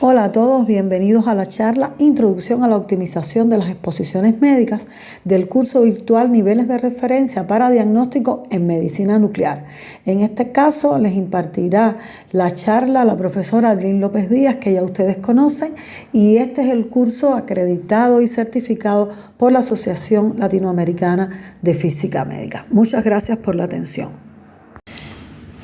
Hola a todos, bienvenidos a la charla Introducción a la optimización de las exposiciones médicas del curso virtual Niveles de referencia para diagnóstico en medicina nuclear. En este caso les impartirá la charla la profesora Adlín López Díaz, que ya ustedes conocen, y este es el curso acreditado y certificado por la Asociación Latinoamericana de Física Médica. Muchas gracias por la atención.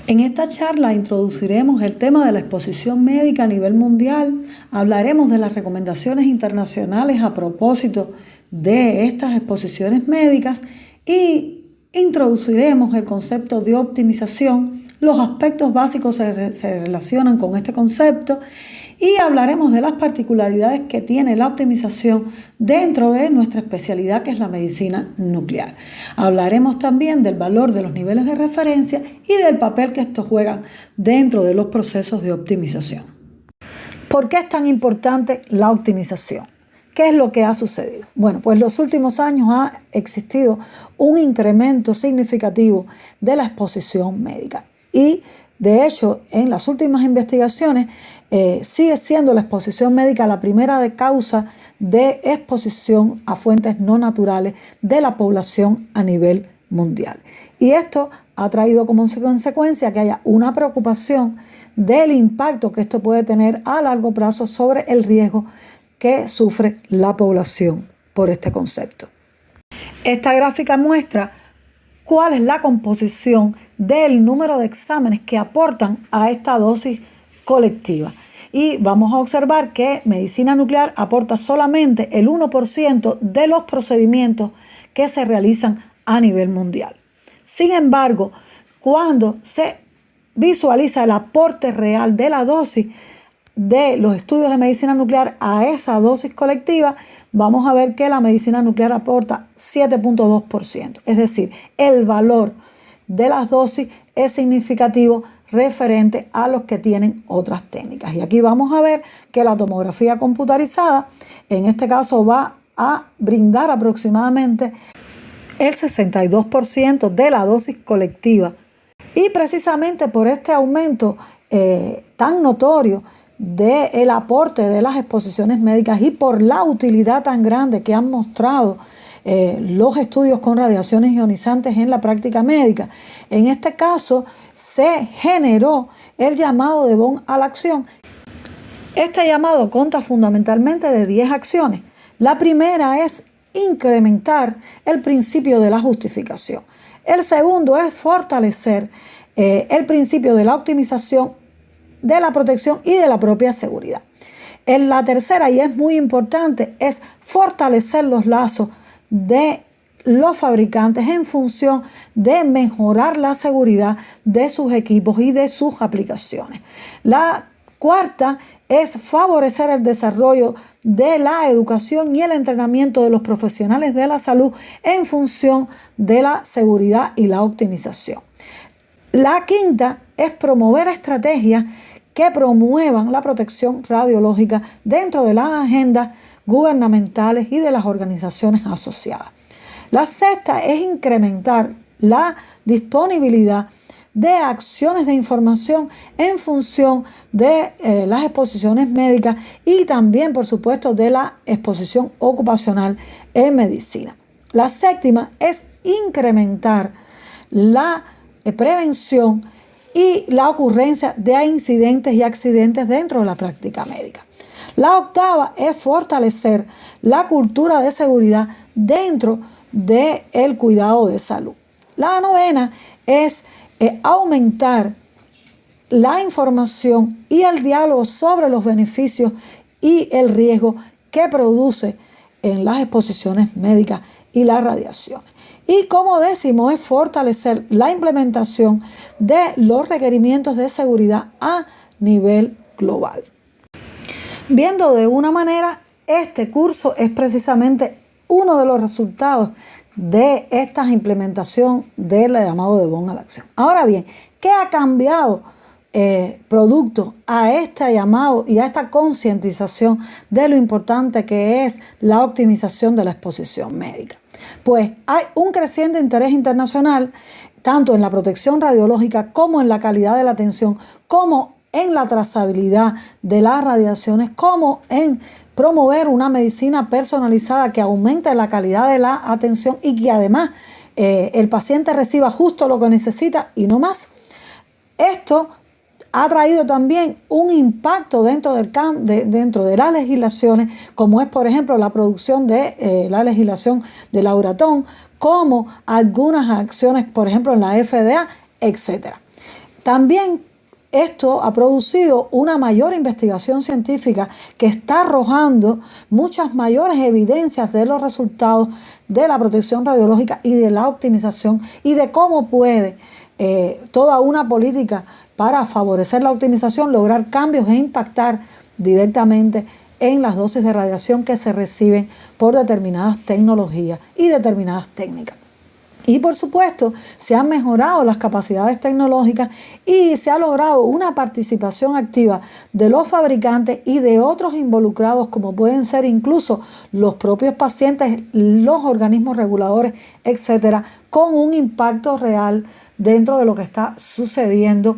En esta charla introduciremos el tema de la exposición médica a nivel mundial, hablaremos de las recomendaciones internacionales a propósito de estas exposiciones médicas y introduciremos el concepto de optimización, los aspectos básicos se relacionan con este concepto y hablaremos de las particularidades que tiene la optimización dentro de nuestra especialidad, que es la medicina nuclear. Hablaremos también del valor de los niveles de referencia y del papel que estos juegan dentro de los procesos de optimización. ¿Por qué es tan importante la optimización? ¿Qué es lo que ha sucedido? Bueno, pues en los últimos años ha existido un incremento significativo de la exposición médica y de hecho, en las últimas investigaciones sigue siendo la exposición médica la primera de causa de exposición a fuentes no naturales de la población a nivel mundial. Y esto ha traído como consecuencia que haya una preocupación del impacto que esto puede tener a largo plazo sobre el riesgo que sufre la población por este concepto. Esta gráfica muestra cuál es la composición del número de exámenes que aportan a esta dosis colectiva. Y vamos a observar que medicina nuclear aporta solamente el 1% de los procedimientos que se realizan a nivel mundial. Sin embargo, cuando se visualiza el aporte real de la dosis de los estudios de medicina nuclear a esa dosis colectiva, vamos a ver que la medicina nuclear aporta 7.2%. Es decir, el valor de las dosis es significativo referente a los que tienen otras técnicas. Y aquí vamos a ver que la tomografía computarizada, en este caso, va a brindar aproximadamente el 62% de la dosis colectiva. Y precisamente por este aumento tan notorio del aporte de las exposiciones médicas y por la utilidad tan grande que han mostrado los estudios con radiaciones ionizantes en la práctica médica. En este caso se generó el llamado de Bonn a la acción. Este llamado consta fundamentalmente de 10 acciones. La primera es incrementar el principio de la justificación. El segundo es fortalecer el principio de la optimización, de la protección y de la propia seguridad. En la tercera, y es muy importante, es fortalecer los lazos de los fabricantes en función de mejorar la seguridad de sus equipos y de sus aplicaciones. La cuarta es favorecer el desarrollo de la educación y el entrenamiento de los profesionales de la salud en función de la seguridad y la optimización. La quinta es promover estrategias que promuevan la protección radiológica dentro de las agendas gubernamentales y de las organizaciones asociadas. La sexta es incrementar la disponibilidad de acciones de información en función de las exposiciones médicas y también, por supuesto, de la exposición ocupacional en medicina. La séptima es incrementar la prevención y la ocurrencia de incidentes y accidentes dentro de la práctica médica. La octava es fortalecer la cultura de seguridad dentro del cuidado de salud. La novena es aumentar la información y el diálogo sobre los beneficios y el riesgo que produce en las exposiciones médicas y las radiaciones. Y como décimo es fortalecer la implementación de los requerimientos de seguridad a nivel global. Viendo de una manera, este curso es precisamente uno de los resultados de esta implementación del llamado de Bonn a la acción. Ahora bien, ¿qué ha cambiado producto a este llamado y a esta concientización de lo importante que es la optimización de la exposición médica? Pues hay un creciente interés internacional tanto en la protección radiológica como en la calidad de la atención, como en la trazabilidad de las radiaciones como en promover una medicina personalizada que aumente la calidad de la atención y que además el paciente reciba justo lo que necesita y no más. Esto ha traído también un impacto dentro de las legislaciones, como es, por ejemplo, la producción de la legislación de la Euratom, como algunas acciones, por ejemplo, en la FDA, etc. También esto ha producido una mayor investigación científica que está arrojando muchas mayores evidencias de los resultados de la protección radiológica y de la optimización y de cómo puede toda una política para favorecer la optimización lograr cambios e impactar directamente en las dosis de radiación que se reciben por determinadas tecnologías y determinadas técnicas. Y por supuesto, se han mejorado las capacidades tecnológicas y se ha logrado una participación activa de los fabricantes y de otros involucrados, como pueden ser incluso los propios pacientes, los organismos reguladores, etcétera, con un impacto real dentro de lo que está sucediendo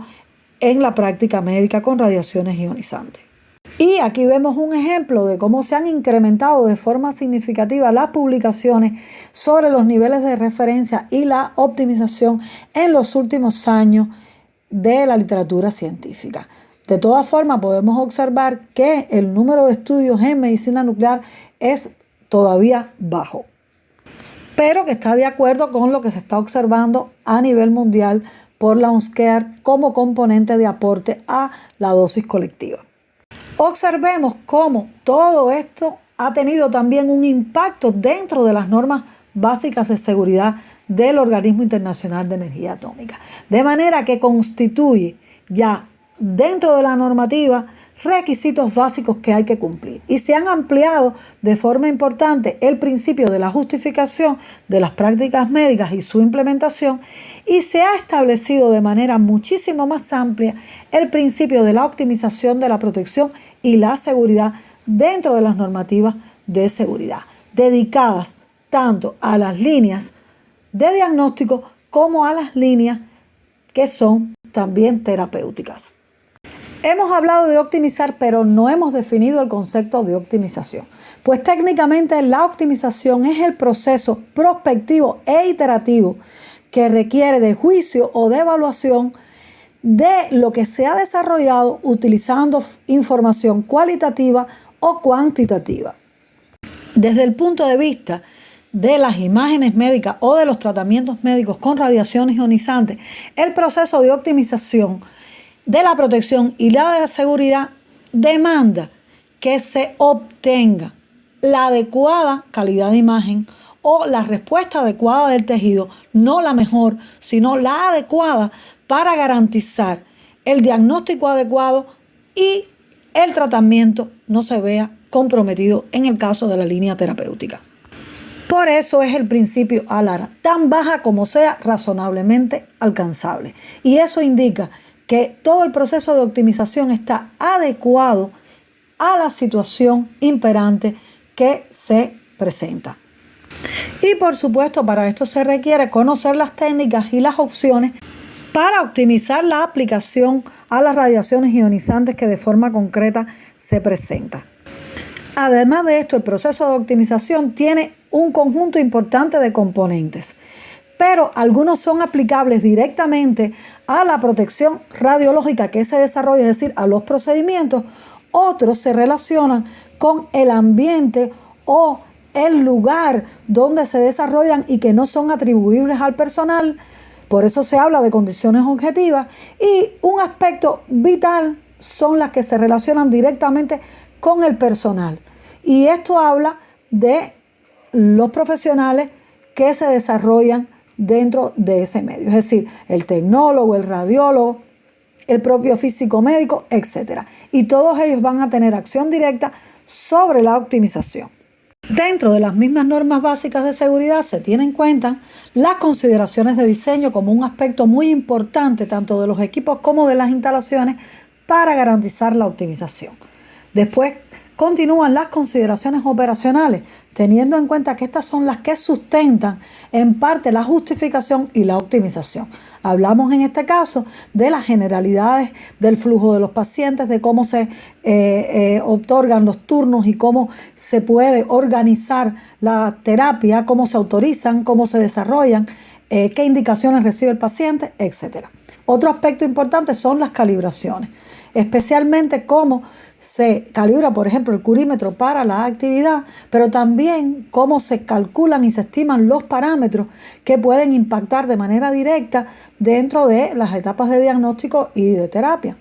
en la práctica médica con radiaciones ionizantes. Y aquí vemos un ejemplo de cómo se han incrementado de forma significativa las publicaciones sobre los niveles de referencia y la optimización en los últimos años de la literatura científica. De todas formas, podemos observar que el número de estudios en medicina nuclear es todavía bajo, pero que está de acuerdo con lo que se está observando a nivel mundial por la UNSCEAR como componente de aporte a la dosis colectiva. Observemos cómo todo esto ha tenido también un impacto dentro de las normas básicas de seguridad del Organismo Internacional de Energía Atómica, de manera que constituye ya dentro de la normativa requisitos básicos que hay que cumplir. Y se han ampliado de forma importante el principio de la justificación de las prácticas médicas y su implementación, y se ha establecido de manera muchísimo más amplia el principio de la optimización de la protección y la seguridad dentro de las normativas de seguridad, dedicadas tanto a las líneas de diagnóstico como a las líneas que son también terapéuticas. Hemos hablado de optimizar, pero no hemos definido el concepto de optimización. Pues técnicamente la optimización es el proceso prospectivo e iterativo que requiere de juicio o de evaluación de lo que se ha desarrollado utilizando información cualitativa o cuantitativa. Desde el punto de vista de las imágenes médicas o de los tratamientos médicos con radiaciones ionizantes, el proceso de optimización de la protección y la de la seguridad demanda que se obtenga la adecuada calidad de imagen o la respuesta adecuada del tejido, no la mejor, sino la adecuada para garantizar el diagnóstico adecuado y el tratamiento no se vea comprometido en el caso de la línea terapéutica. Por eso es el principio ALARA, tan baja como sea razonablemente alcanzable. Y eso indica que todo el proceso de optimización está adecuado a la situación imperante que se presenta. Y por supuesto, para esto se requiere conocer las técnicas y las opciones para optimizar la aplicación a las radiaciones ionizantes que de forma concreta se presenta. Además de esto, el proceso de optimización tiene un conjunto importante de componentes, pero algunos son aplicables directamente a la protección radiológica que se desarrolla, es decir, a los procedimientos. Otros se relacionan con el ambiente o el lugar donde se desarrollan y que no son atribuibles al personal. Por eso se habla de condiciones objetivas. Y un aspecto vital son las que se relacionan directamente con el personal. Y esto habla de los profesionales que se desarrollan dentro de ese medio, es decir, el tecnólogo, el radiólogo, el propio físico médico, etc. Y todos ellos van a tener acción directa sobre la optimización. Dentro de las mismas normas básicas de seguridad se tienen en cuenta las consideraciones de diseño como un aspecto muy importante tanto de los equipos como de las instalaciones para garantizar la optimización. Después, Continúan las consideraciones operacionales, teniendo en cuenta que estas son las que sustentan en parte la justificación y la optimización. Hablamos en este caso de las generalidades del flujo de los pacientes, de cómo se otorgan los turnos y cómo se puede organizar la terapia, cómo se autorizan, cómo se desarrollan, qué indicaciones recibe el paciente, etc. Otro aspecto importante son las calibraciones, especialmente cómo se calibra, por ejemplo, el curímetro para la actividad, pero también cómo se calculan y se estiman los parámetros que pueden impactar de manera directa dentro de las etapas de diagnóstico y de terapia.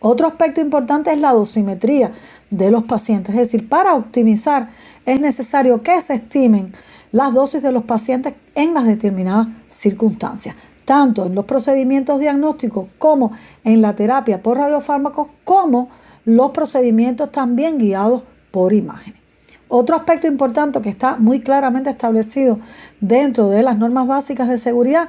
Otro aspecto importante es la dosimetría de los pacientes, es decir, para optimizar es necesario que se estimen las dosis de los pacientes en las determinadas circunstancias, tanto en los procedimientos diagnósticos como en la terapia por radiofármacos, como los procedimientos también guiados por imágenes. Otro aspecto importante que está muy claramente establecido dentro de las normas básicas de seguridad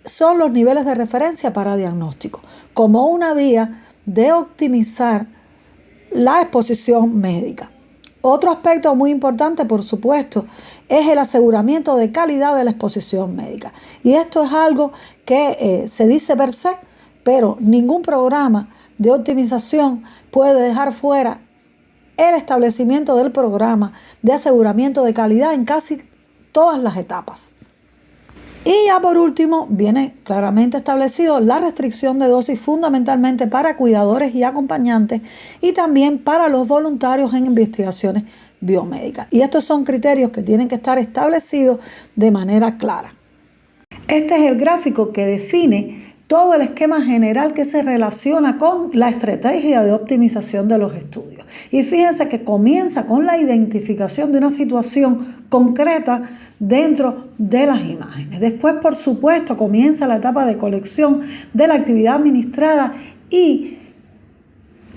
son los niveles de referencia para diagnóstico, como una vía de optimizar la exposición médica. Otro aspecto muy importante, por supuesto, es el aseguramiento de calidad de la exposición médica. Y esto es algo que se dice per se, pero ningún programa de optimización puede dejar fuera el establecimiento del programa de aseguramiento de calidad en casi todas las etapas. Y ya por último, viene claramente establecido la restricción de dosis fundamentalmente para cuidadores y acompañantes y también para los voluntarios en investigaciones biomédicas. Y estos son criterios que tienen que estar establecidos de manera clara. Este es el gráfico que define todo el esquema general que se relaciona con la estrategia de optimización de los estudios. Y fíjense que comienza con la identificación de una situación concreta dentro de las imágenes. Después, por supuesto, comienza la etapa de colección de la actividad administrada y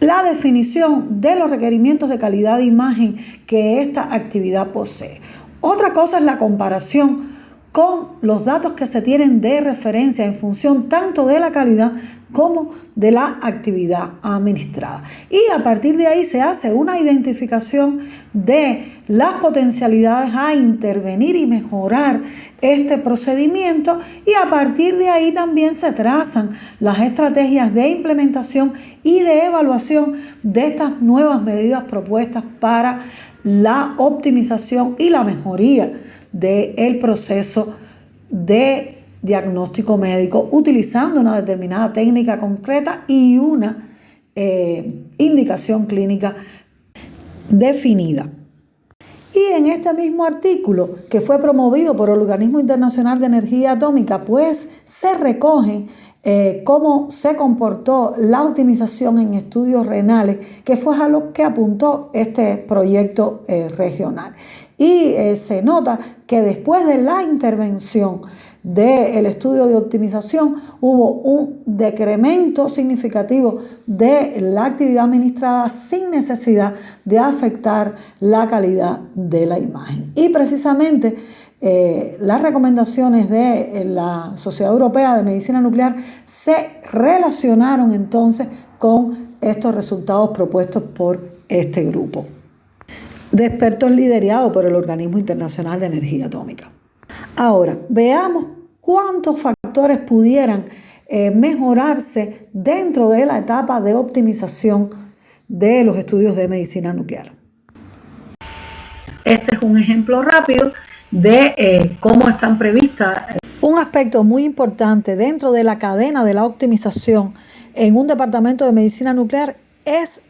la definición de los requerimientos de calidad de imagen que esta actividad posee. Otra cosa es la comparación con los datos que se tienen de referencia en función tanto de la calidad como de la actividad administrada. Y a partir de ahí se hace una identificación de las potencialidades a intervenir y mejorar este procedimiento, y a partir de ahí también se trazan las estrategias de implementación y de evaluación de estas nuevas medidas propuestas para la optimización y la mejoría del proceso de diagnóstico médico utilizando una determinada técnica concreta y una indicación clínica definida. Y en este mismo artículo, que fue promovido por el Organismo Internacional de Energía Atómica, pues se recoge cómo se comportó la optimización en estudios renales, que fue a lo que apuntó este proyecto regional. Y se nota que después de la intervención del estudio de optimización hubo un decremento significativo de la actividad administrada sin necesidad de afectar la calidad de la imagen. Y precisamente las recomendaciones de la Sociedad Europea de Medicina Nuclear se relacionaron entonces con estos resultados propuestos por este grupo de expertos liderado por el Organismo Internacional de Energía Atómica. Ahora, veamos cuántos factores pudieran mejorarse dentro de la etapa de optimización de los estudios de medicina nuclear. Este es un ejemplo rápido de cómo están previstas. Un aspecto muy importante dentro de la cadena de la optimización en un departamento de medicina nuclear es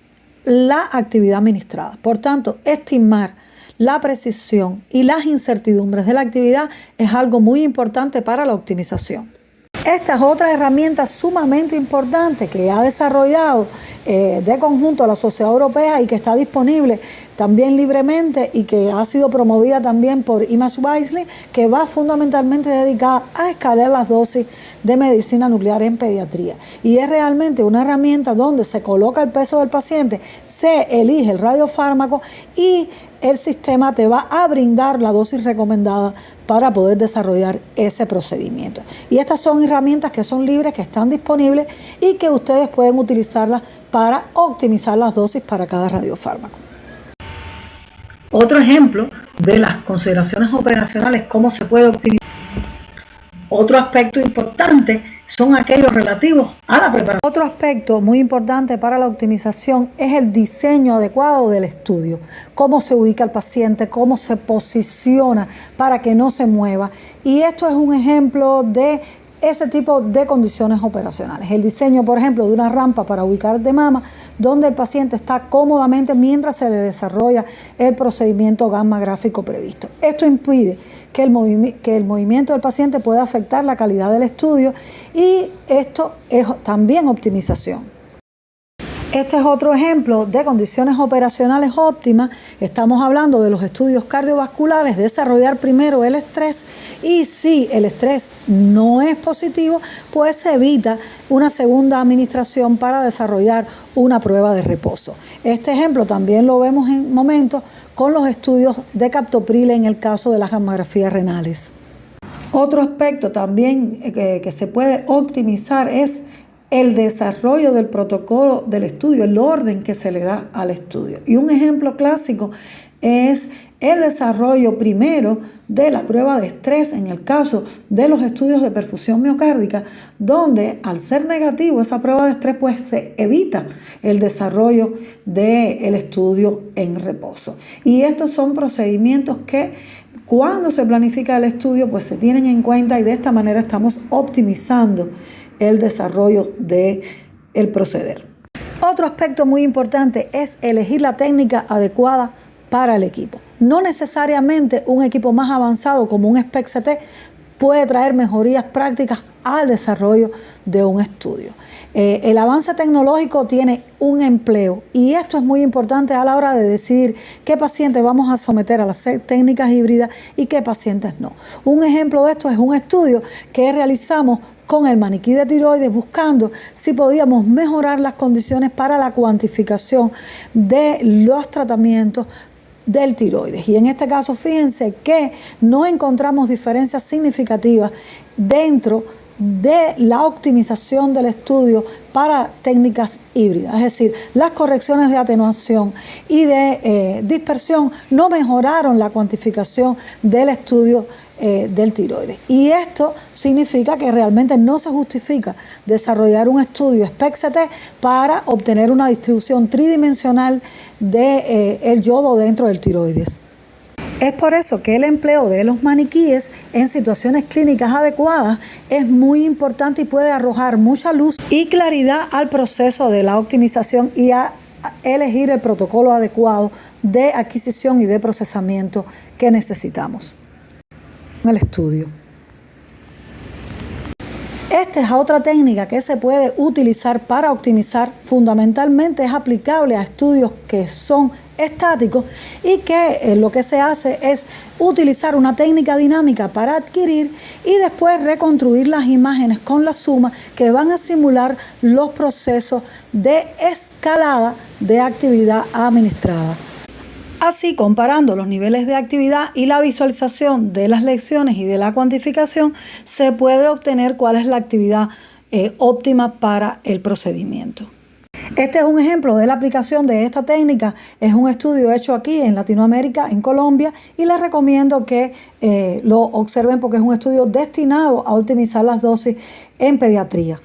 la actividad administrada. Por tanto, estimar la precisión y las incertidumbres de la actividad es algo muy importante para la optimización. Esta es otra herramienta sumamente importante que ha desarrollado de conjunto la Sociedad Europea y que está disponible también libremente y que ha sido promovida también por Image Wisely, que va fundamentalmente dedicada a escalar las dosis de medicina nuclear en pediatría. Y es realmente una herramienta donde se coloca el peso del paciente, se elige el radiofármaco y el sistema te va a brindar la dosis recomendada para poder desarrollar ese procedimiento. Y estas son herramientas que son libres, que están disponibles y que ustedes pueden utilizarlas para optimizar las dosis para cada radiofármaco. Otro ejemplo de las consideraciones operacionales, cómo se puede optimizar. Otro aspecto importante son aquellos relativos a la preparación. Otro aspecto muy importante para la optimización es el diseño adecuado del estudio. Cómo se ubica el paciente, cómo se posiciona para que no se mueva. Y esto es un ejemplo de ese tipo de condiciones operacionales. El diseño, por ejemplo, de una rampa para ubicar de mama, donde el paciente está cómodamente mientras se le desarrolla el procedimiento gamma gráfico previsto. Esto impide que el movimiento del paciente pueda afectar la calidad del estudio y esto es también optimización. Este es otro ejemplo de condiciones operacionales óptimas. Estamos hablando de los estudios cardiovasculares, desarrollar primero el estrés y si el estrés no es positivo, pues se evita una segunda administración para desarrollar una prueba de reposo. Este ejemplo también lo vemos en momentos con los estudios de captopril en el caso de las gammagrafías renales. Otro aspecto también que se puede optimizar es el desarrollo del protocolo del estudio, el orden que se le da al estudio. Y un ejemplo clásico es el desarrollo primero de la prueba de estrés en el caso de los estudios de perfusión miocárdica, donde al ser negativo esa prueba de estrés, pues se evita el desarrollo del estudio en reposo. Y estos son procedimientos que cuando se planifica el estudio, pues se tienen en cuenta y de esta manera estamos optimizando el desarrollo del proceder. Otro aspecto muy importante es elegir la técnica adecuada para el equipo. No necesariamente un equipo más avanzado como un SPECT-CT puede traer mejorías prácticas al desarrollo de un estudio. El avance tecnológico tiene un empleo y esto es muy importante a la hora de decidir qué pacientes vamos a someter a las técnicas híbridas y qué pacientes no. Un ejemplo de esto es un estudio que realizamos con el maniquí de tiroides buscando si podíamos mejorar las condiciones para la cuantificación de los tratamientos del tiroides. Y en este caso, fíjense que no encontramos diferencias significativas dentro de la optimización del estudio para técnicas híbridas, es decir, las correcciones de atenuación y de dispersión no mejoraron la cuantificación del estudio del tiroides. Y esto significa que realmente no se justifica desarrollar un estudio SPECT-CT para obtener una distribución tridimensional del yodo dentro del tiroides. Es por eso que el empleo de los maniquíes en situaciones clínicas adecuadas es muy importante y puede arrojar mucha luz y claridad al proceso de la optimización y a elegir el protocolo adecuado de adquisición y de procesamiento que necesitamos. El estudio. Esta es otra técnica que se puede utilizar para optimizar. Fundamentalmente es aplicable a estudios que son estáticos y que lo que se hace es utilizar una técnica dinámica para adquirir y después reconstruir las imágenes con la suma que van a simular los procesos de escalada de actividad administrada. Así, comparando los niveles de actividad y la visualización de las lecciones y de la cuantificación, se puede obtener cuál es la actividad óptima para el procedimiento. Este es un ejemplo de la aplicación de esta técnica. Es un estudio hecho aquí en Latinoamérica, en Colombia, y les recomiendo que lo observen porque es un estudio destinado a optimizar las dosis en pediatría.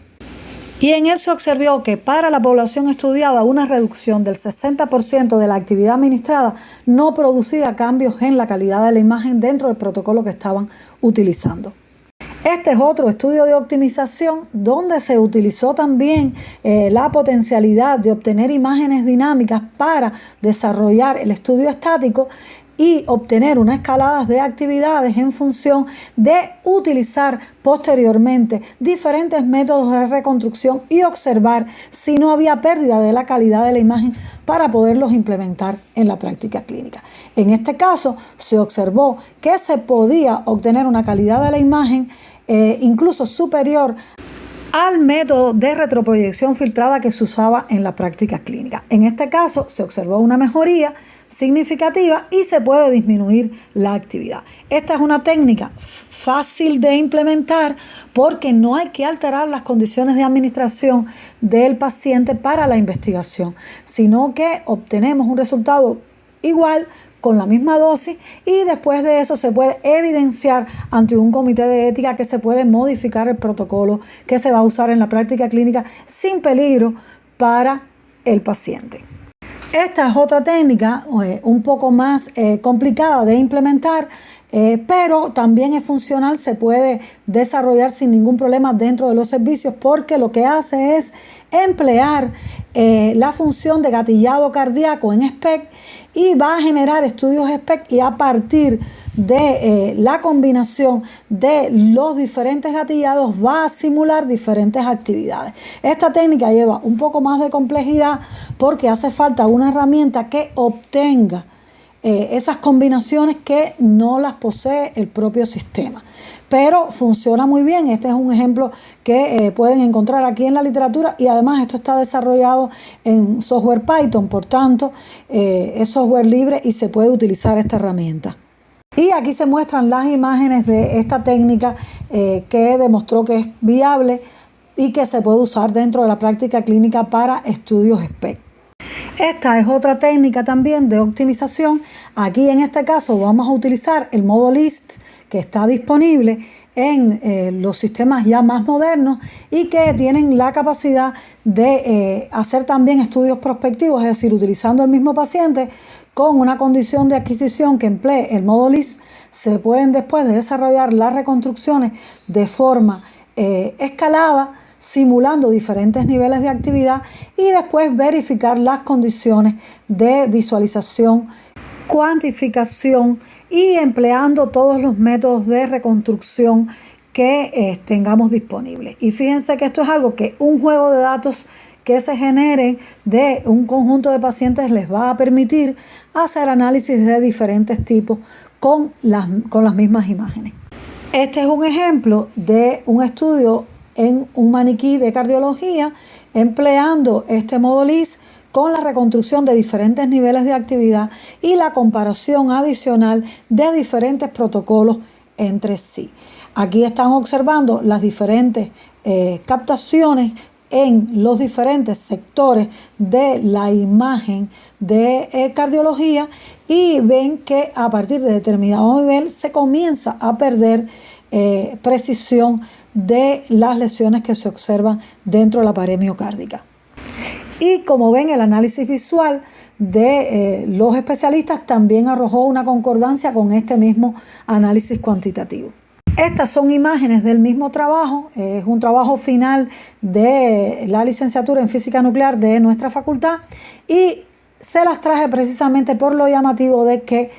Y en él se observó que para la población estudiada una reducción del 60% de la actividad administrada no producía cambios en la calidad de la imagen dentro del protocolo que estaban utilizando. Este es otro estudio de optimización donde se utilizó también la potencialidad de obtener imágenes dinámicas para desarrollar el estudio estático y obtener unas escaladas de actividades en función de utilizar posteriormente diferentes métodos de reconstrucción y observar si no había pérdida de la calidad de la imagen para poderlos implementar en la práctica clínica. En este caso se observó que se podía obtener una calidad de la imagen incluso superior al método de retroproyección filtrada que se usaba en la práctica clínica. En este caso se observó una mejoría significativa y se puede disminuir la actividad. Esta es una técnica fácil de implementar porque no hay que alterar las condiciones de administración del paciente para la investigación, sino que obtenemos un resultado igual con la misma dosis y después de eso se puede evidenciar ante un comité de ética que se puede modificar el protocolo que se va a usar en la práctica clínica sin peligro para el paciente. Esta es otra técnica un poco más complicada de implementar, pero también es funcional, se puede desarrollar sin ningún problema dentro de los servicios porque lo que hace es emplear la función de gatillado cardíaco en SPECT y va a generar estudios SPECT y a partir de la combinación de los diferentes gatillados va a simular diferentes actividades. Esta técnica lleva un poco más de complejidad porque hace falta una herramienta que obtenga esas combinaciones que no las posee el propio sistema. Pero funciona muy bien. Este es un ejemplo que pueden encontrar aquí en la literatura y además esto está desarrollado en software Python, por tanto es software libre y se puede utilizar esta herramienta. Y aquí se muestran las imágenes de esta técnica que demostró que es viable y que se puede usar dentro de la práctica clínica para estudios SPECT. Esta es otra técnica también de optimización. Aquí en este caso vamos a utilizar el modo LIST que está disponible en los sistemas ya más modernos y que tienen la capacidad de hacer también estudios prospectivos, es decir, utilizando el mismo paciente con una condición de adquisición que emplee el modo LIST, se pueden después de desarrollar las reconstrucciones de forma escalada, simulando diferentes niveles de actividad y después verificar las condiciones de visualización, cuantificación y empleando todos los métodos de reconstrucción que tengamos disponibles. Y fíjense que esto es algo que un juego de datos que se generen de un conjunto de pacientes les va a permitir hacer análisis de diferentes tipos con las mismas imágenes. Este es un ejemplo de un estudio en un maniquí de cardiología empleando este modo LIST con la reconstrucción de diferentes niveles de actividad y la comparación adicional de diferentes protocolos entre sí. Aquí están observando las diferentes captaciones en los diferentes sectores de la imagen de cardiología y ven que a partir de determinado nivel se comienza a perder precisión de las lesiones que se observan dentro de la pared miocárdica. Y como ven, el análisis visual de los especialistas también arrojó una concordancia con este mismo análisis cuantitativo. Estas son imágenes del mismo trabajo, es un trabajo final de la licenciatura en física nuclear de nuestra facultad y se las traje precisamente por lo llamativo de que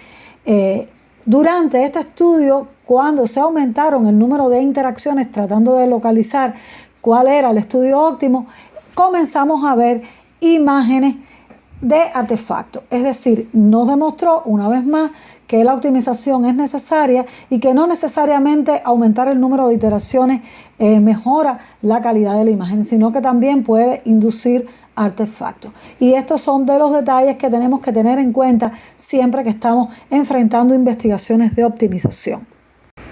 durante este estudio, cuando se aumentaron el número de interacciones tratando de localizar cuál era el estudio óptimo, comenzamos a ver imágenes de artefactos. Es decir, nos demostró una vez más que la optimización es necesaria y que no necesariamente aumentar el número de iteraciones mejora la calidad de la imagen, sino que también puede inducir artefactos. Y estos son de los detalles que tenemos que tener en cuenta siempre que estamos enfrentando investigaciones de optimización.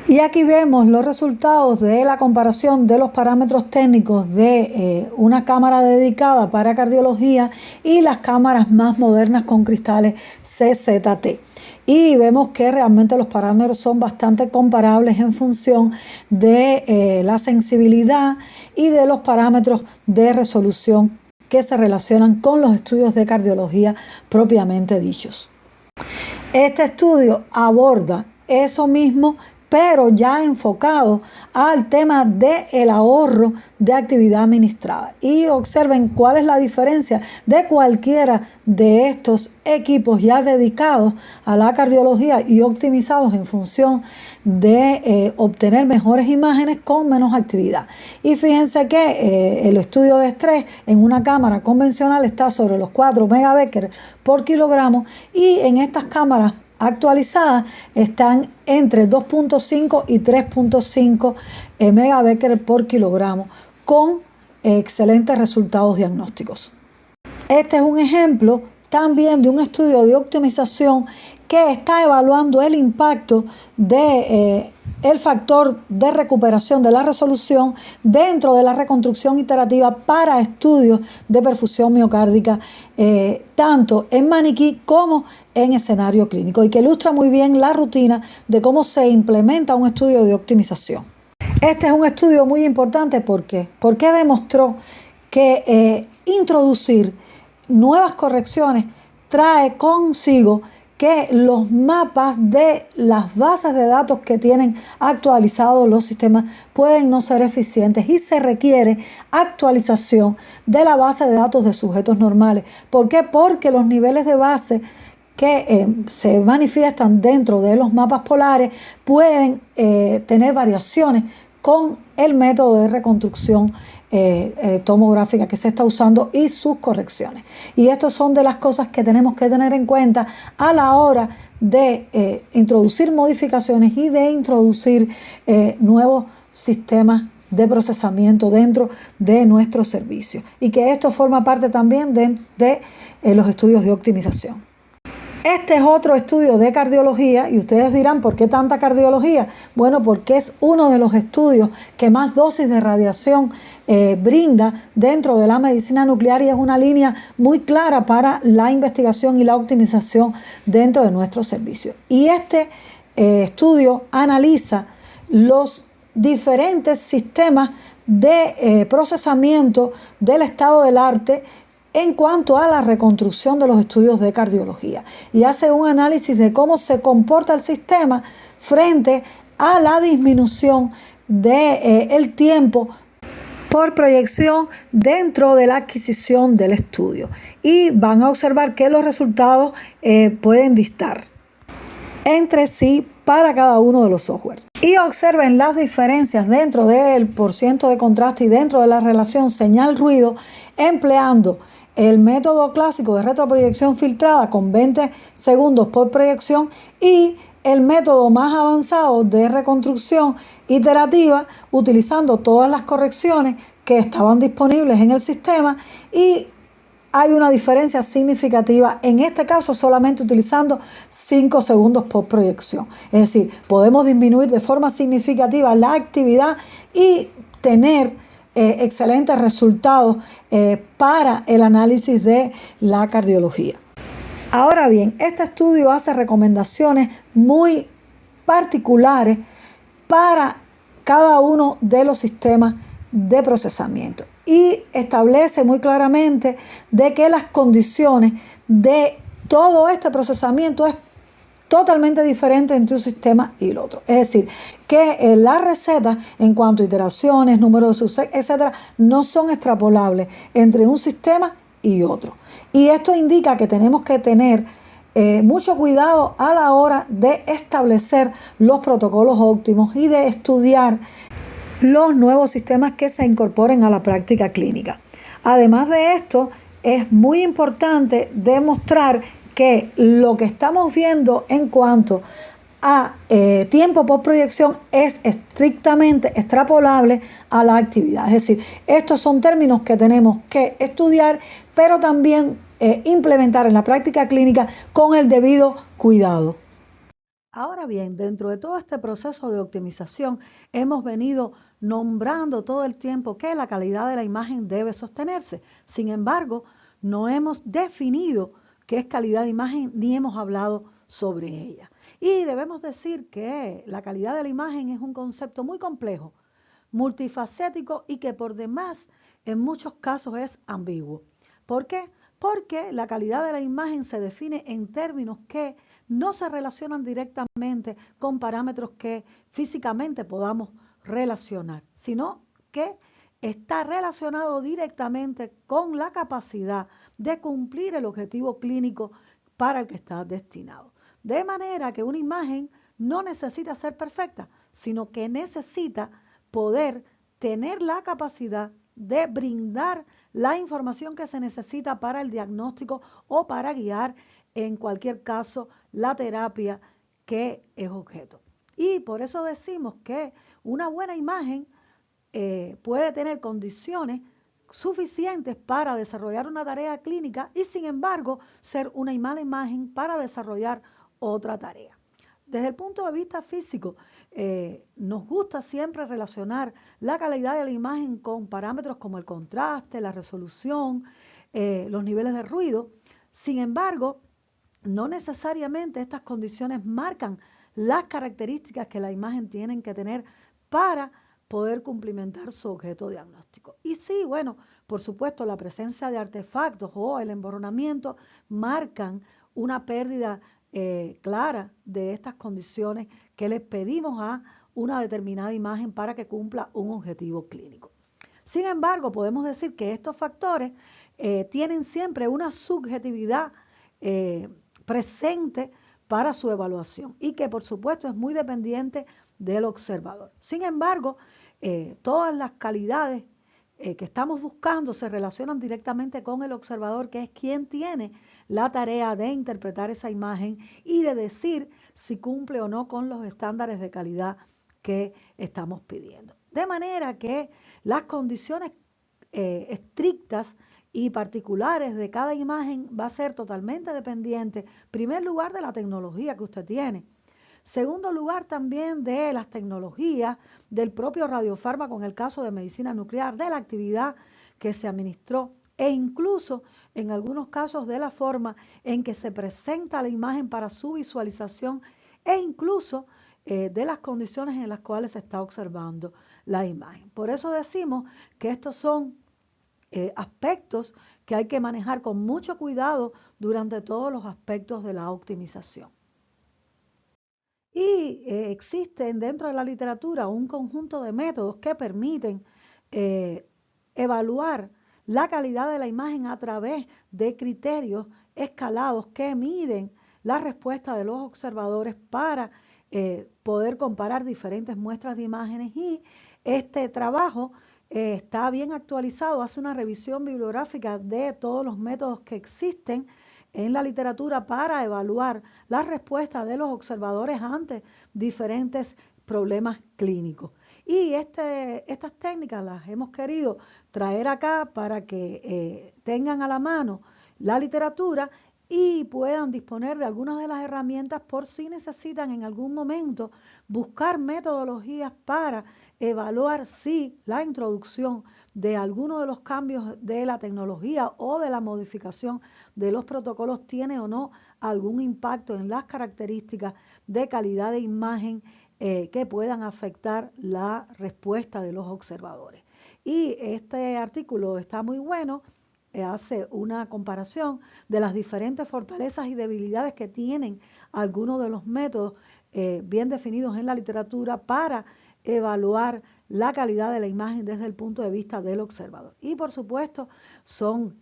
Y aquí vemos los resultados de la comparación de los parámetros técnicos de una cámara dedicada para cardiología y las cámaras más modernas con cristales CZT. Y vemos que realmente los parámetros son bastante comparables en función de la sensibilidad y de los parámetros de resolución que se relacionan con los estudios de cardiología propiamente dichos. Este estudio aborda eso mismo, pero ya enfocado al tema del ahorro de actividad administrada. Y observen cuál es la diferencia de cualquiera de estos equipos ya dedicados a la cardiología y optimizados en función de obtener mejores imágenes con menos actividad. Y fíjense que el estudio de estrés en una cámara convencional está sobre los 4 megabecquerels por kilogramo y en estas cámaras actualizadas están entre 2.5 y 3.5 megabecquerels por kilogramo con excelentes resultados diagnósticos. Este es un ejemplo también de un estudio de optimización que está evaluando el impacto de el factor de recuperación de la resolución dentro de la reconstrucción iterativa para estudios de perfusión miocárdica, tanto en maniquí como en escenario clínico, y que ilustra muy bien la rutina de cómo se implementa un estudio de optimización. Este es un estudio muy importante porque demostró que introducir nuevas correcciones trae consigo que los mapas de las bases de datos que tienen actualizados los sistemas pueden no ser eficientes y se requiere actualización de la base de datos de sujetos normales. ¿Por qué? Porque los niveles de base que se manifiestan dentro de los mapas polares pueden tener variaciones con el método de reconstrucción tomográfica que se está usando y sus correcciones. Y estas son de las cosas que tenemos que tener en cuenta a la hora de introducir modificaciones y de introducir nuevos sistemas de procesamiento dentro de nuestro servicio. Y que esto forma parte también de los estudios de optimización. Este es otro estudio de cardiología y ustedes dirán, ¿por qué tanta cardiología? Bueno, porque es uno de los estudios que más dosis de radiación brinda dentro de la medicina nuclear y es una línea muy clara para la investigación y la optimización dentro de nuestro servicio. Y este estudio analiza los diferentes sistemas de procesamiento del estado del arte en cuanto a la reconstrucción de los estudios de cardiología y hace un análisis de cómo se comporta el sistema frente a la disminución del tiempo por proyección dentro de la adquisición del estudio y van a observar que los resultados pueden distar entre sí para cada uno de los software. Y observen las diferencias dentro del porciento de contraste y dentro de la relación señal-ruido empleando el método clásico de retroproyección filtrada con 20 segundos por proyección y el método más avanzado de reconstrucción iterativa utilizando todas las correcciones que estaban disponibles en el sistema y hay una diferencia significativa, en este caso solamente utilizando 5 segundos por proyección. Es decir, podemos disminuir de forma significativa la actividad y tener excelentes resultados para el análisis de la cardiología. Ahora bien, este estudio hace recomendaciones muy particulares para cada uno de los sistemas de procesamiento y establece muy claramente de que las condiciones de todo este procesamiento es totalmente diferente entre un sistema y el otro. Es decir, que las recetas en cuanto a iteraciones, número de sucesos, etcétera, no son extrapolables entre un sistema y otro. Y esto indica que tenemos que tener mucho cuidado a la hora de establecer los protocolos óptimos y de estudiar los nuevos sistemas que se incorporen a la práctica clínica. Además de esto, es muy importante demostrar que lo que estamos viendo en cuanto a tiempo por proyección es estrictamente extrapolable a la actividad. Es decir, estos son términos que tenemos que estudiar, pero también implementar en la práctica clínica con el debido cuidado. Ahora bien, dentro de todo este proceso de optimización, hemos venido nombrando todo el tiempo que la calidad de la imagen debe sostenerse. Sin embargo, no hemos definido qué es calidad de imagen ni hemos hablado sobre ella. Y debemos decir que la calidad de la imagen es un concepto muy complejo, multifacético y que por demás en muchos casos es ambiguo. ¿Por qué? Porque la calidad de la imagen se define en términos que no se relacionan directamente con parámetros que físicamente podamos relacionar, sino que está relacionado directamente con la capacidad de cumplir el objetivo clínico para el que está destinado. De manera que una imagen no necesita ser perfecta, sino que necesita poder tener la capacidad de brindar la información que se necesita para el diagnóstico o para guiar, en cualquier caso, la terapia que es objeto. Y por eso decimos que una buena imagen puede tener condiciones suficientes para desarrollar una tarea clínica y sin embargo ser una mala imagen para desarrollar otra tarea. Desde el punto de vista físico, nos gusta siempre relacionar la calidad de la imagen con parámetros como el contraste, la resolución, los niveles de ruido. Sin embargo, no necesariamente estas condiciones marcan las características que la imagen tiene que tener para poder cumplimentar su objeto diagnóstico. Y sí, bueno, por supuesto, la presencia de artefactos o el emborronamiento marcan una pérdida clara de estas condiciones que les pedimos a una determinada imagen para que cumpla un objetivo clínico. Sin embargo, podemos decir que estos factores tienen siempre una subjetividad presente para su evaluación y que por supuesto es muy dependiente del observador. Sin embargo, todas las calidades que estamos buscando se relacionan directamente con el observador, que es quien tiene la tarea de interpretar esa imagen y de decir si cumple o no con los estándares de calidad que estamos pidiendo. De manera que las condiciones estrictas y particulares de cada imagen va a ser totalmente dependiente, en primer lugar, de la tecnología que usted tiene. Segundo lugar, también de las tecnologías del propio radiofármaco en el caso de medicina nuclear, de la actividad que se administró e incluso en algunos casos de la forma en que se presenta la imagen para su visualización e incluso de las condiciones en las cuales se está observando la imagen. Por eso decimos que estos son aspectos que hay que manejar con mucho cuidado durante todos los aspectos de la optimización. Y existen dentro de la literatura un conjunto de métodos que permiten evaluar la calidad de la imagen a través de criterios escalados que miden la respuesta de los observadores para poder comparar diferentes muestras de imágenes, y este trabajo está bien actualizado, hace una revisión bibliográfica de todos los métodos que existen en la literatura para evaluar la respuesta de los observadores ante diferentes problemas clínicos. Y estas técnicas las hemos querido traer acá para que tengan a la mano la literatura y puedan disponer de algunas de las herramientas por si necesitan en algún momento buscar metodologías para evaluar si la introducción de alguno de los cambios de la tecnología o de la modificación de los protocolos tiene o no algún impacto en las características de calidad de imagen que puedan afectar la respuesta de los observadores. Y este artículo está muy bueno, hace una comparación de las diferentes fortalezas y debilidades que tienen algunos de los métodos bien definidos en la literatura para evaluar la calidad de la imagen desde el punto de vista del observador. Y por supuesto son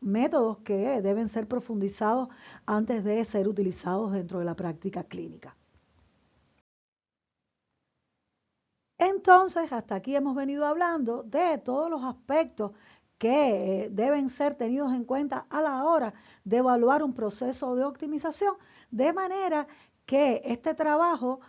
métodos que deben ser profundizados antes de ser utilizados dentro de la práctica clínica. Entonces, hasta aquí hemos venido hablando de todos los aspectos que deben ser tenidos en cuenta a la hora de evaluar un proceso de optimización, de manera que este trabajo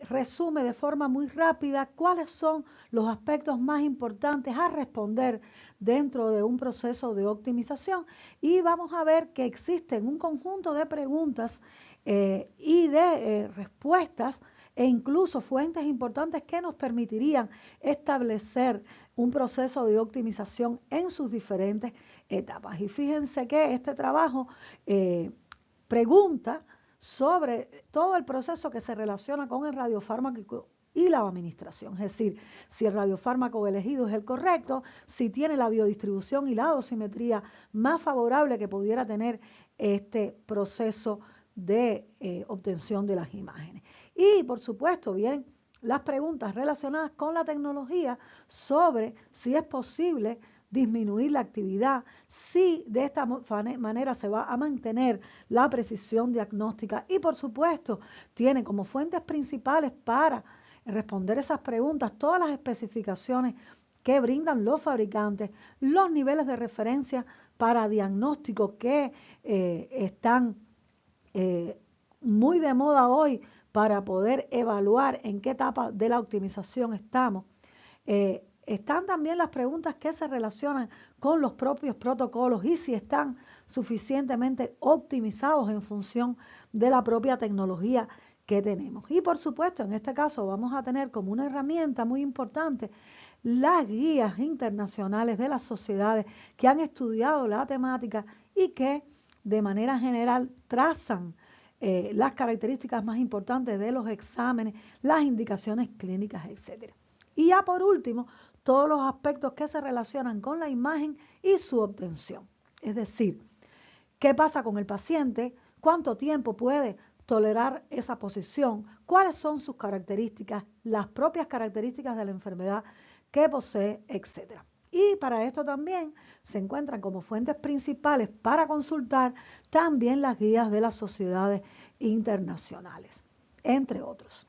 resume de forma muy rápida cuáles son los aspectos más importantes a responder dentro de un proceso de optimización, y vamos a ver que existen un conjunto de preguntas y de respuestas e incluso fuentes importantes que nos permitirían establecer un proceso de optimización en sus diferentes etapas. Y fíjense que este trabajo pregunta sobre todo el proceso que se relaciona con el radiofármaco y la administración, es decir, si el radiofármaco elegido es el correcto, si tiene la biodistribución y la dosimetría más favorable que pudiera tener este proceso de obtención de las imágenes. Y por supuesto, bien, las preguntas relacionadas con la tecnología sobre si es posible disminuir la actividad, si de esta manera se va a mantener la precisión diagnóstica, y por supuesto tiene como fuentes principales para responder esas preguntas todas las especificaciones que brindan los fabricantes, los niveles de referencia para diagnóstico que están muy de moda hoy para poder evaluar en qué etapa de la optimización estamos. Están también las preguntas que se relacionan con los propios protocolos y si están suficientemente optimizados en función de la propia tecnología que tenemos. Y por supuesto, en este caso vamos a tener como una herramienta muy importante las guías internacionales de las sociedades que han estudiado la temática y que de manera general trazan las características más importantes de los exámenes, las indicaciones clínicas, etc. Y ya por último, todos los aspectos que se relacionan con la imagen y su obtención. Es decir, ¿qué pasa con el paciente? ¿Cuánto tiempo puede tolerar esa posición? ¿Cuáles son sus características? Las propias características de la enfermedad que posee, etcétera. Y para esto también se encuentran como fuentes principales para consultar también las guías de las sociedades internacionales, entre otros.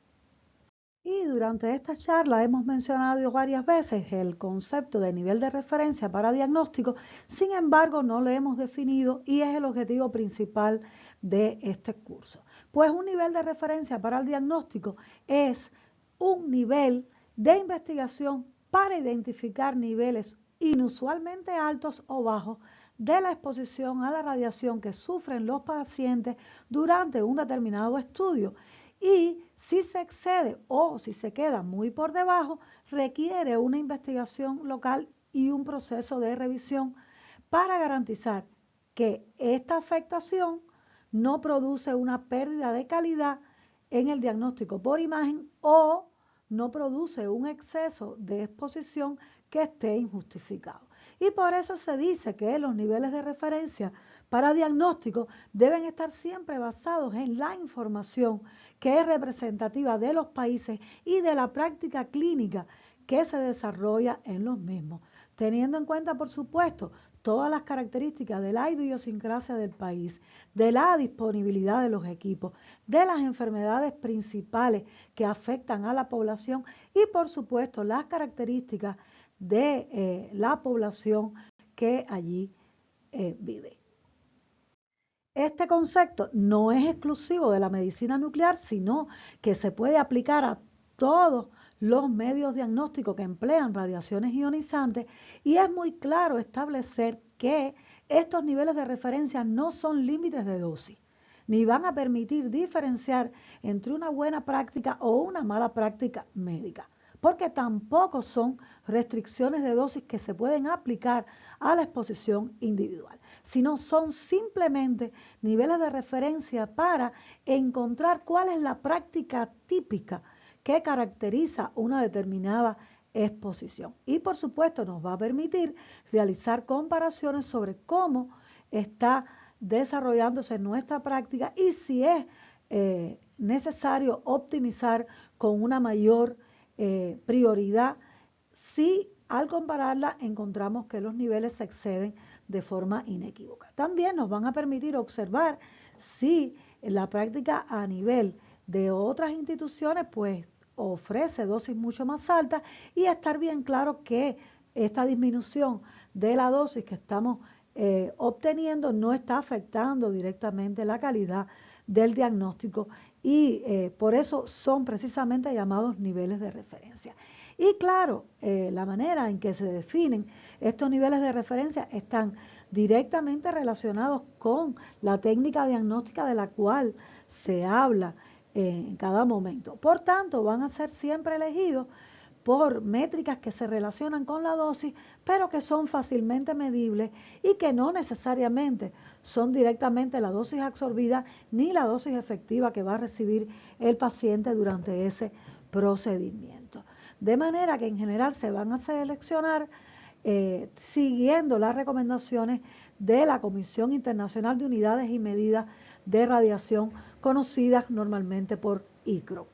Y durante esta charla hemos mencionado varias veces el concepto de nivel de referencia para diagnóstico, sin embargo no lo hemos definido y es el objetivo principal de este curso. Pues un nivel de referencia para el diagnóstico es un nivel de investigación para identificar niveles inusualmente altos o bajos de la exposición a la radiación que sufren los pacientes durante un determinado estudio. Y si se excede o si se queda muy por debajo, requiere una investigación local y un proceso de revisión para garantizar que esta afectación no produce una pérdida de calidad en el diagnóstico por imagen o no produce un exceso de exposición que esté injustificado. Y por eso se dice que los niveles de referencia para diagnóstico deben estar siempre basados en la información que es representativa de los países y de la práctica clínica que se desarrolla en los mismos, teniendo en cuenta, por supuesto, todas las características de la idiosincrasia del país, de la disponibilidad de los equipos, de las enfermedades principales que afectan a la población y, por supuesto, las características de la población que allí vive. Este concepto no es exclusivo de la medicina nuclear, sino que se puede aplicar a todos los medios diagnósticos que emplean radiaciones ionizantes y es muy claro establecer que estos niveles de referencia no son límites de dosis, ni van a permitir diferenciar entre una buena práctica o una mala práctica médica, porque tampoco son restricciones de dosis que se pueden aplicar a la exposición individual, sino son simplemente niveles de referencia para encontrar cuál es la práctica típica que caracteriza una determinada exposición. Y por supuesto nos va a permitir realizar comparaciones sobre cómo está desarrollándose nuestra práctica y si es necesario optimizar con una mayor prioridad si al compararla encontramos que los niveles se exceden de forma inequívoca. También nos van a permitir observar si la práctica a nivel de otras instituciones pues ofrece dosis mucho más altas y estar bien claro que esta disminución de la dosis que estamos obteniendo no está afectando directamente la calidad del diagnóstico y por eso son precisamente llamados niveles de referencia. Y claro, la manera en que se definen estos niveles de referencia están directamente relacionados con la técnica diagnóstica de la cual se habla en cada momento. Por tanto, van a ser siempre elegidos por métricas que se relacionan con la dosis, pero que son fácilmente medibles y que no necesariamente son directamente la dosis absorbida ni la dosis efectiva que va a recibir el paciente durante ese procedimiento. De manera que en general se van a seleccionar siguiendo las recomendaciones de la Comisión Internacional de Unidades y Medidas de Radiación, conocidas normalmente por ICRO.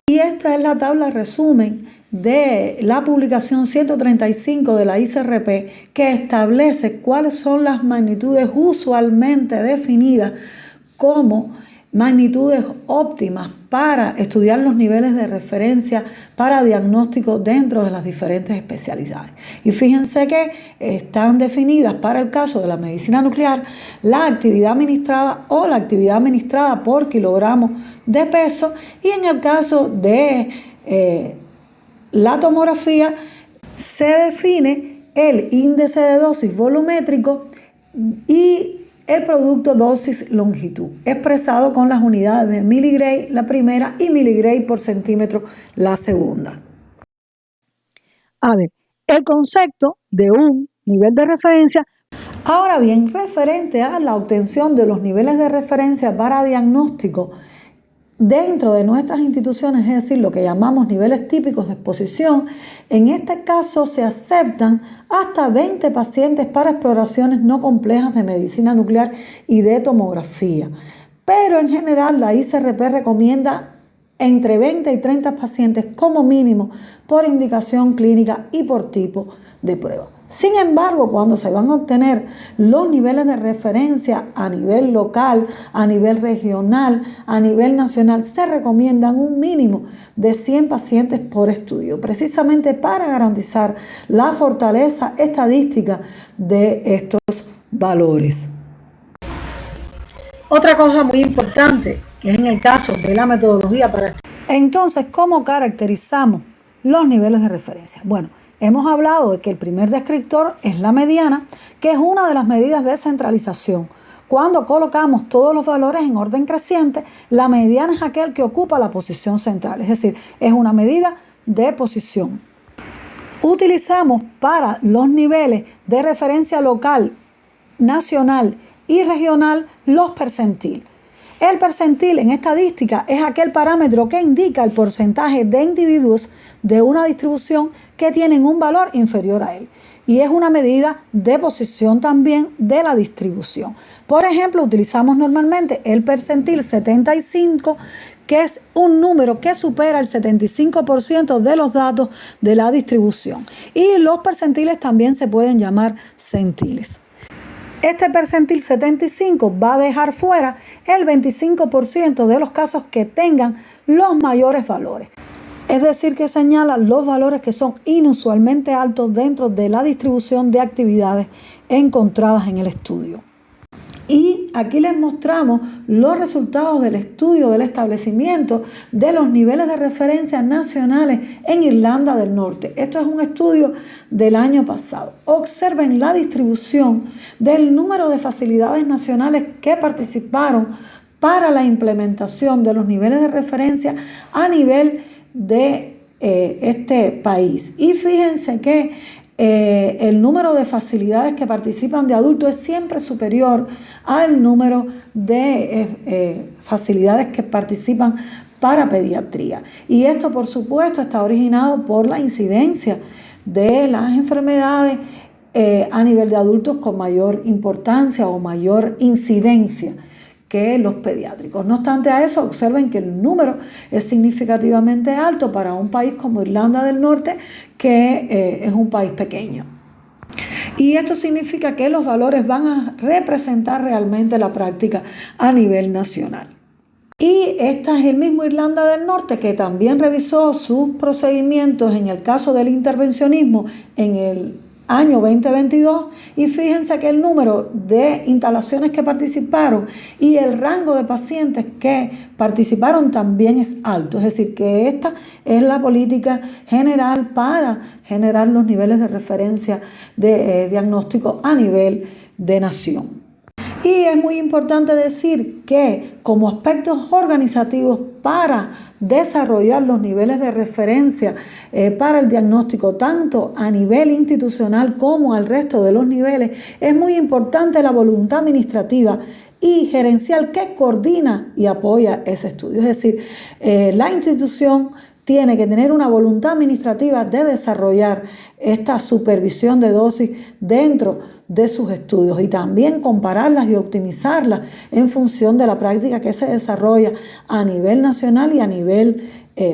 Y esta es la tabla resumen de la publicación 135 de la ICRP que establece cuáles son las magnitudes usualmente definidas como magnitudes óptimas para estudiar los niveles de referencia para diagnóstico dentro de las diferentes especialidades. Y fíjense que están definidas para el caso de la medicina nuclear la actividad administrada o la actividad administrada por kilogramo de peso y en el caso de la tomografía se define el índice de dosis volumétrico y el producto dosis-longitud, expresado con las unidades de miligray la primera y miligray por centímetro la segunda. A ver, el concepto de un nivel de referencia. Ahora bien, referente a la obtención de los niveles de referencia para diagnóstico dentro de nuestras instituciones, es decir, lo que llamamos niveles típicos de exposición, en este caso se aceptan hasta 20 pacientes para exploraciones no complejas de medicina nuclear y de tomografía. Pero en general la ICRP recomienda entre 20 y 30 pacientes como mínimo por indicación clínica y por tipo de prueba. Sin embargo, cuando se van a obtener los niveles de referencia a nivel local, a nivel regional, a nivel nacional, se recomiendan un mínimo de 100 pacientes por estudio, precisamente para garantizar la fortaleza estadística de estos valores. Otra cosa muy importante, que es en el caso de la metodología para... Entonces, ¿cómo caracterizamos los niveles de referencia? Bueno, hemos hablado de que el primer descriptor es la mediana, que es una de las medidas de centralización. Cuando colocamos todos los valores en orden creciente, la mediana es aquel que ocupa la posición central, es decir, es una medida de posición. Utilizamos para los niveles de referencia local, nacional y regional los percentil. El percentil en estadística es aquel parámetro que indica el porcentaje de individuos de una distribución que tienen un valor inferior a él. Y es una medida de posición también de la distribución. Por ejemplo, utilizamos normalmente el percentil 75, que es un número que supera el 75% de los datos de la distribución. Y los percentiles también se pueden llamar centiles. Este percentil 75 va a dejar fuera el 25% de los casos que tengan los mayores valores. Es decir, que señala los valores que son inusualmente altos dentro de la distribución de actividades encontradas en el estudio. Y aquí les mostramos los resultados del estudio del establecimiento de los niveles de referencia nacionales en Irlanda del Norte. Esto es un estudio del año pasado. Observen la distribución del número de facilidades nacionales que participaron para la implementación de los niveles de referencia a nivel de este país. Y fíjense que el número de facilidades que participan de adultos es siempre superior al número de facilidades que participan para pediatría. Y esto, por supuesto, está originado por la incidencia de las enfermedades a nivel de adultos con mayor importancia o mayor incidencia que los pediátricos. No obstante a eso, observen que el número es significativamente alto para un país como Irlanda del Norte, que es un país pequeño. Y esto significa que los valores van a representar realmente la práctica a nivel nacional. Y esta es el mismo Irlanda del Norte que también revisó sus procedimientos en el caso del intervencionismo en el año 2022, y fíjense que el número de instalaciones que participaron y el rango de pacientes que participaron también es alto. Es decir, que esta es la política general para generar los niveles de referencia de diagnóstico a nivel de nación. Y es muy importante decir que como aspectos organizativos para desarrollar los niveles de referencia para el diagnóstico, tanto a nivel institucional como al resto de los niveles, es muy importante la voluntad administrativa y gerencial que coordina y apoya ese estudio. Es decir, la institución tiene que tener una voluntad administrativa de desarrollar esta supervisión de dosis dentro de sus estudios y también compararlas y optimizarlas en función de la práctica que se desarrolla a nivel nacional y a nivel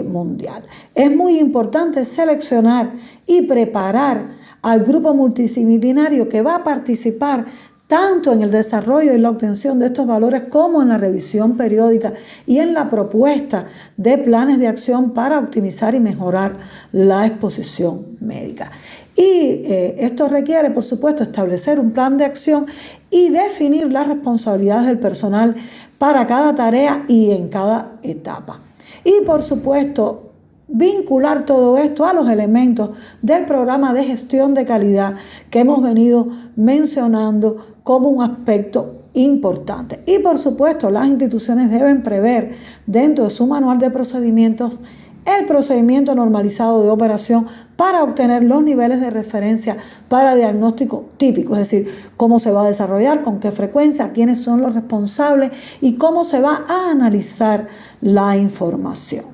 mundial. Es muy importante seleccionar y preparar al grupo multidisciplinario que va a participar tanto en el desarrollo y la obtención de estos valores como en la revisión periódica y en la propuesta de planes de acción para optimizar y mejorar la exposición médica. Y esto requiere, por supuesto, establecer un plan de acción y definir las responsabilidades del personal para cada tarea y en cada etapa. Y, por supuesto, vincular todo esto a los elementos del programa de gestión de calidad que hemos venido mencionando como un aspecto importante. Y por supuesto, las instituciones deben prever dentro de su manual de procedimientos el procedimiento normalizado de operación para obtener los niveles de referencia para diagnóstico típico, es decir, cómo se va a desarrollar, con qué frecuencia, quiénes son los responsables y cómo se va a analizar la información.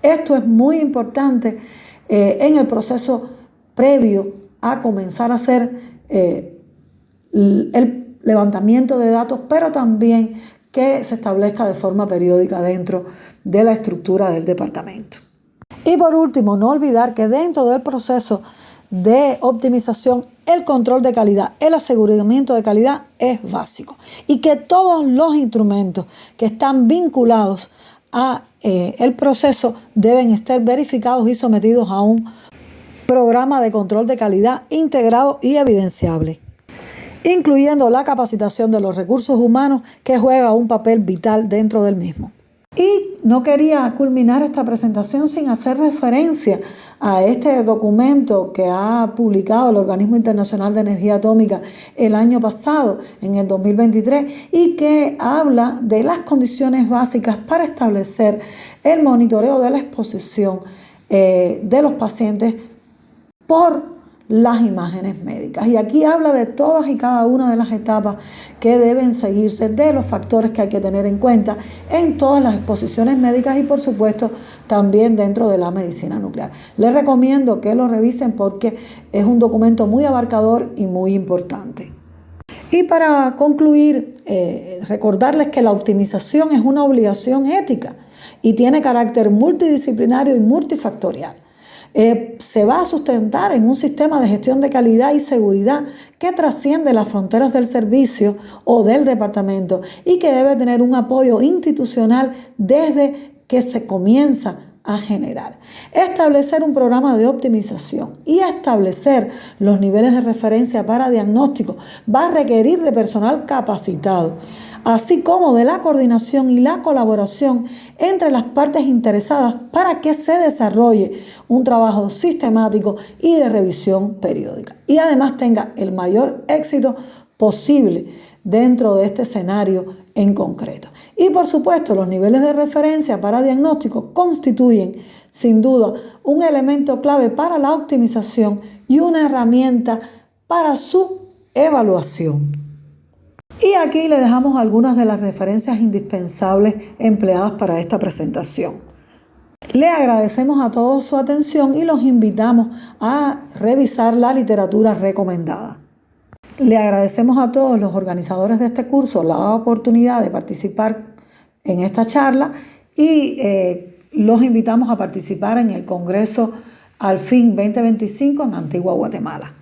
Esto es muy importante en el proceso previo a comenzar a hacer el levantamiento de datos, pero también que se establezca de forma periódica dentro de la estructura del departamento. Y por último, no olvidar que dentro del proceso de optimización, el control de calidad, el aseguramiento de calidad es básico y que todos los instrumentos que están vinculados a el proceso deben estar verificados y sometidos a un programa de control de calidad integrado y evidenciable, incluyendo la capacitación de los recursos humanos que juega un papel vital dentro del mismo. Y no quería culminar esta presentación sin hacer referencia a este documento que ha publicado el Organismo Internacional de Energía Atómica el año pasado, en el 2023, y que habla de las condiciones básicas para establecer el monitoreo de la exposición de los pacientes por las imágenes médicas. Y aquí habla de todas y cada una de las etapas que deben seguirse, de los factores que hay que tener en cuenta en todas las exposiciones médicas y por supuesto también dentro de la medicina nuclear. Les recomiendo que lo revisen porque es un documento muy abarcador y muy importante. Y para concluir, recordarles que la optimización es una obligación ética y tiene carácter multidisciplinario y multifactorial. Se va a sustentar en un sistema de gestión de calidad y seguridad que trasciende las fronteras del servicio o del departamento y que debe tener un apoyo institucional desde que se comienza a generar. Establecer un programa de optimización y establecer los niveles de referencia para diagnóstico va a requerir de personal capacitado, así como de la coordinación y la colaboración entre las partes interesadas para que se desarrolle un trabajo sistemático y de revisión periódica y además tenga el mayor éxito posible dentro de este escenario en concreto. Y por supuesto, los niveles de referencia para diagnóstico constituyen sin duda un elemento clave para la optimización y una herramienta para su evaluación. Y aquí le dejamos algunas de las referencias indispensables empleadas para esta presentación. Le agradecemos a todos su atención y los invitamos a revisar la literatura recomendada. Le agradecemos a todos los organizadores de este curso la oportunidad de participar en esta charla y los invitamos a participar en el Congreso Al Fin 2025 en Antigua Guatemala.